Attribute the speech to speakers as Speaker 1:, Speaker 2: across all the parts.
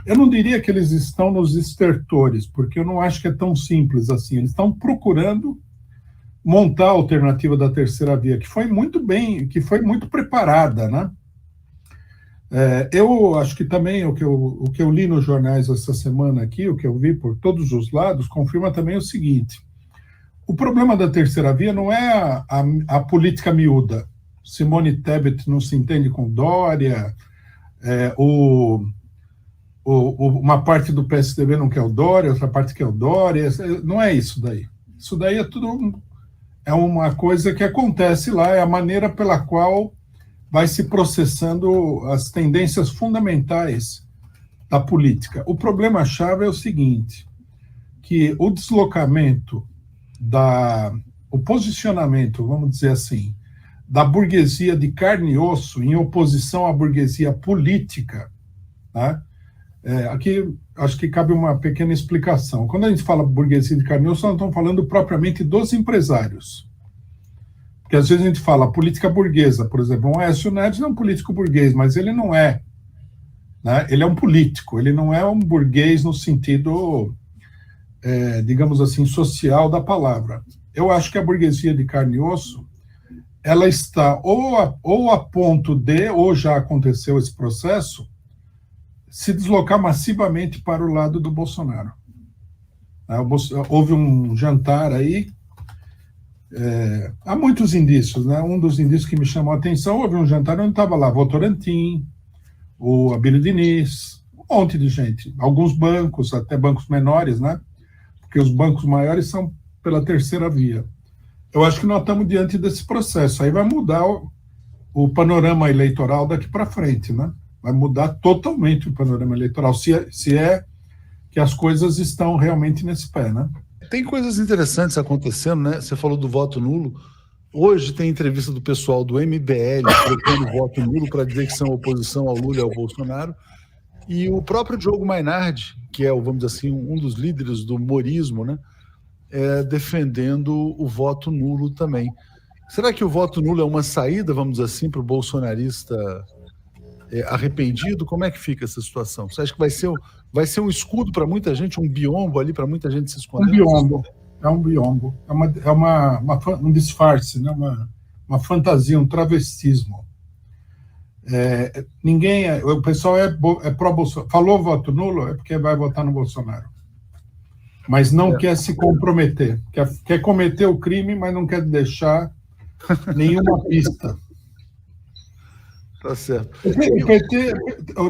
Speaker 1: Eu não diria que eles estão nos estertores, porque eu não acho que é tão simples assim. Eles estão procurando montar a alternativa da terceira via, que foi muito bem, que foi muito preparada, né? Eu acho que também o que eu li nos jornais essa semana aqui, o que eu vi por todos os lados, confirma também o seguinte: o problema da terceira via não é a política miúda. Simone Tebet não se entende com Dória, uma parte do PSDB não quer o Dória, outra parte quer o Dória. Não é isso daí. Isso daí é tudo uma coisa que acontece lá, é a maneira pela qual vai se processando as tendências fundamentais da política. O problema-chave é o seguinte, que o deslocamento o posicionamento, vamos dizer assim, da burguesia de carne e osso em oposição à burguesia política, né? Aqui acho que cabe uma pequena explicação. Quando a gente fala burguesia de carne e osso, nós estamos falando propriamente dos empresários. Porque às vezes a gente fala política burguesa, por exemplo, o Aécio Neves é um político burguês, mas ele não é, né? Ele é um político, ele não é um burguês no sentido, digamos assim, social da palavra. Eu acho que a burguesia de carne e osso, ela está ou a ponto de, ou já aconteceu esse processo, se deslocar massivamente para o lado do Bolsonaro. Houve um jantar aí, há muitos indícios, né? Um dos indícios que me chamou a atenção, houve um jantar onde estava lá Votorantim, o Abílio Diniz, um monte de gente, alguns bancos, até bancos menores, né? Porque os bancos maiores são pela terceira via. Eu acho que nós estamos diante desse processo. Aí vai mudar o panorama eleitoral daqui para frente, né? Vai mudar totalmente o panorama eleitoral, se é que as coisas estão realmente nesse pé, né?
Speaker 2: Tem coisas interessantes acontecendo, né? Você falou do voto nulo. Hoje tem entrevista do pessoal do MBL trocando voto nulo para dizer que são oposição ao Lula e ao Bolsonaro. E o próprio Diogo Mainardi, que é, vamos dizer assim, um dos líderes do morismo, né? Defendendo o voto nulo também. Será que o voto nulo é uma saída, vamos dizer assim, para o bolsonarista arrependido? Como é que fica essa situação? Você acha que vai ser um escudo para muita gente, um biombo ali para muita gente se esconder?
Speaker 1: Um biombo. Um disfarce, né? Uma fantasia, um travestismo. O pessoal é pró-Bolsonaro. Falou voto nulo, é porque vai votar no Bolsonaro. Mas não quer se comprometer. Quer cometer o crime, mas não quer deixar nenhuma pista.
Speaker 2: Tá certo.
Speaker 1: O PT,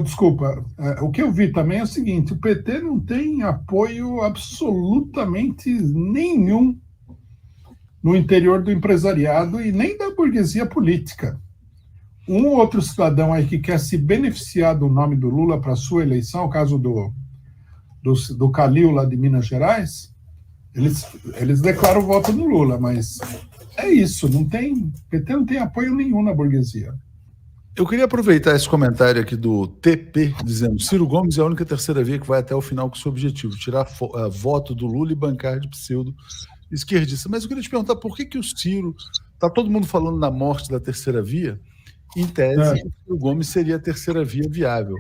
Speaker 1: desculpa, o que eu vi também é o seguinte: o PT não tem apoio absolutamente nenhum no interior do empresariado e nem da burguesia política. Um outro cidadão aí que quer se beneficiar do nome do Lula para sua eleição, o caso do Calil lá de Minas Gerais, eles declaram o voto no Lula, mas é isso, o PT não tem apoio nenhum na burguesia.
Speaker 2: Eu queria aproveitar esse comentário aqui do TP, dizendo: Ciro Gomes é a única terceira via que vai até o final com seu objetivo, tirar voto do Lula e bancar de pseudo-esquerdista. Mas eu queria te perguntar, por que o Ciro... Está todo mundo falando na morte da terceira via? Em tese, o Ciro Gomes seria a terceira via viável.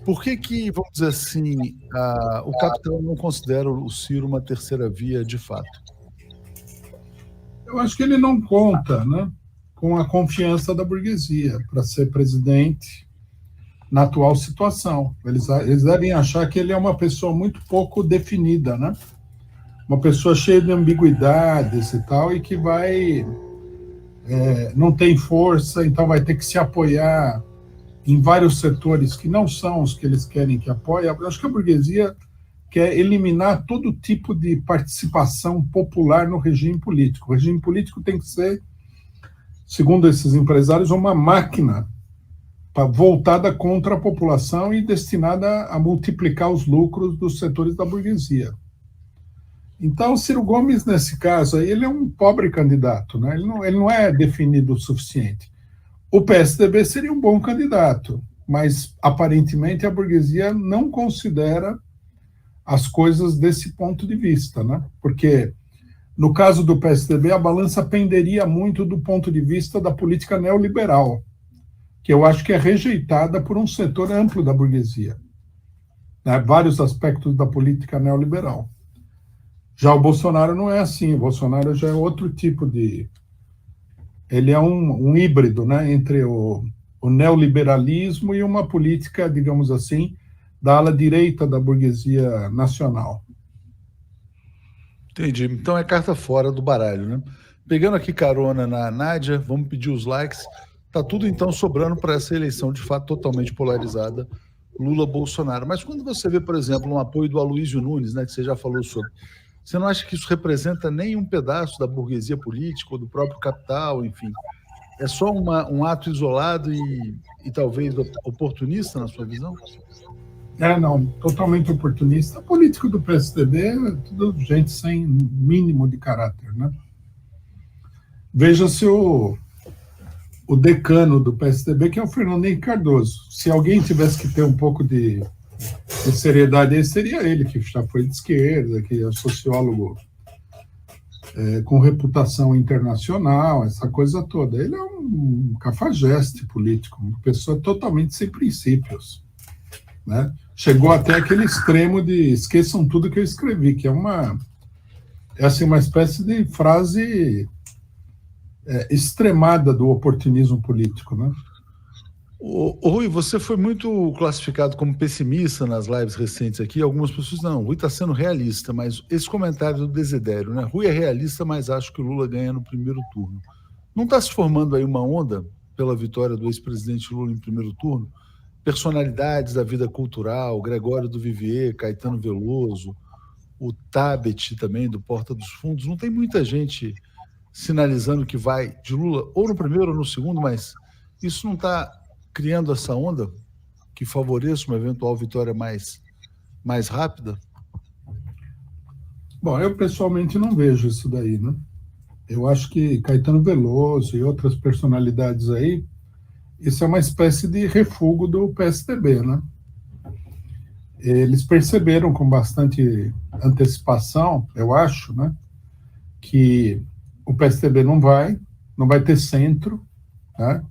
Speaker 2: Por que, vamos dizer assim, o capital não considera o Ciro uma terceira via de fato?
Speaker 1: Eu acho que ele não conta, né, com a confiança da burguesia para ser presidente na atual situação. Eles devem achar que ele é uma pessoa muito pouco definida, né? Uma pessoa cheia de ambiguidades e tal, e que não tem força, então vai ter que se apoiar em vários setores que não são os que eles querem que apoie. Eu acho que a burguesia quer eliminar todo tipo de participação popular no regime político. O regime político tem que ser, segundo esses empresários, uma máquina voltada contra a população e destinada a multiplicar os lucros dos setores da burguesia. Então, o Ciro Gomes, nesse caso, ele é um pobre candidato, né? Ele não é definido o suficiente. O PSDB seria um bom candidato, mas, aparentemente, a burguesia não considera as coisas desse ponto de vista, né? Porque, no caso do PSDB, a balança penderia muito do ponto de vista da política neoliberal, que eu acho que é rejeitada por um setor amplo da burguesia. né, vários aspectos da política neoliberal. Já o Bolsonaro não é assim, o Bolsonaro já é outro tipo de... Ele é um híbrido, né, entre o neoliberalismo e uma política, digamos assim, da ala direita da burguesia nacional.
Speaker 2: Entendi. Então é carta fora do baralho, né? Pegando aqui carona na Nádia, vamos pedir os likes. Tá tudo então sobrando para essa eleição de fato totalmente polarizada, Lula-Bolsonaro. Mas quando você vê, por exemplo, um apoio do Aloysio Nunes, né, que você já falou sobre, você não acha que isso representa nem um pedaço da burguesia política ou do próprio capital, enfim? É só um ato isolado e talvez oportunista, na sua visão?
Speaker 1: Não, totalmente oportunista. Político do PSDB é tudo gente sem mínimo de caráter, né? Veja-se o decano do PSDB, que é o Fernando Henrique Cardoso. Se alguém tivesse que ter um pouco de seriedade, seria ele, que já foi de esquerda, que é sociólogo com reputação internacional, essa coisa toda. Ele é um cafajeste político, uma pessoa totalmente sem princípios, né? Chegou até aquele extremo de esqueçam tudo que eu escrevi, que é uma espécie de frase extremada do oportunismo político, né?
Speaker 2: Rui, você foi muito classificado como pessimista nas lives recentes aqui. Algumas pessoas, não, o Rui está sendo realista, mas esse comentário do Desidério, né? Rui é realista, mas acho que o Lula ganha no primeiro turno. Não está se formando aí uma onda pela vitória do ex-presidente Lula em primeiro turno? Personalidades da vida cultural, Gregório do Vivier, Caetano Veloso, o Tabet também, do Porta dos Fundos. Não tem muita gente sinalizando que vai de Lula ou no primeiro ou no segundo, mas isso não está criando essa onda que favoreça uma eventual vitória mais rápida?
Speaker 1: Bom, eu pessoalmente não vejo isso daí, né? Eu acho que Caetano Veloso e outras personalidades aí, isso é uma espécie de refúgio do PSDB, né? Eles perceberam com bastante antecipação, eu acho, né, que o PSDB não vai ter centro, né?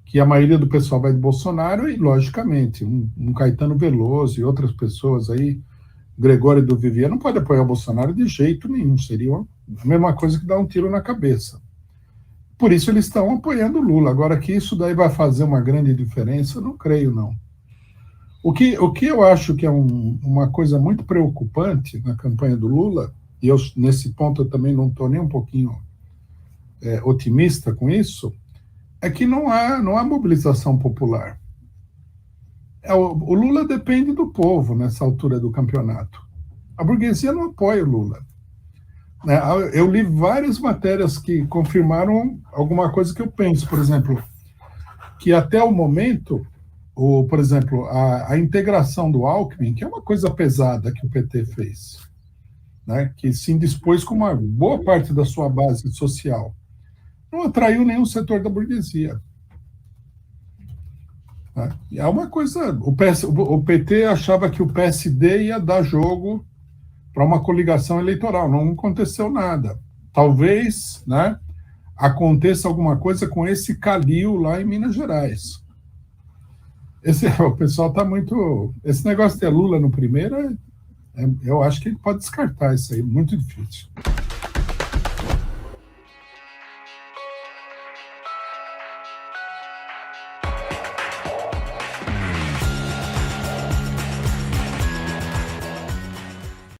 Speaker 1: Que a maioria do pessoal vai de Bolsonaro e, logicamente, um Caetano Veloso e outras pessoas aí, Gregório do Vivier, não pode apoiar o Bolsonaro de jeito nenhum, seria a mesma coisa que dar um tiro na cabeça. Por isso eles estão apoiando o Lula. Agora, que isso daí vai fazer uma grande diferença, eu não creio, não. O que eu acho que é uma coisa muito preocupante na campanha do Lula, e eu, nesse ponto, eu também não estou nem um pouquinho otimista com isso, é que não há mobilização popular. O Lula depende do povo nessa altura do campeonato. A burguesia não apoia o Lula. Eu li várias matérias que confirmaram alguma coisa que eu penso, por exemplo, que até o momento, por exemplo, a integração do Alckmin, que é uma coisa pesada que o PT fez, né, que se indispôs com uma boa parte da sua base social, não atraiu nenhum setor da burguesia. É uma coisa... O PT achava que o PSD ia dar jogo para uma coligação eleitoral. Não aconteceu nada. Talvez, né, aconteça alguma coisa com esse Calil lá em Minas Gerais. O pessoal está muito... Esse negócio de Lula no primeiro, eu acho que ele pode descartar isso aí. Muito difícil.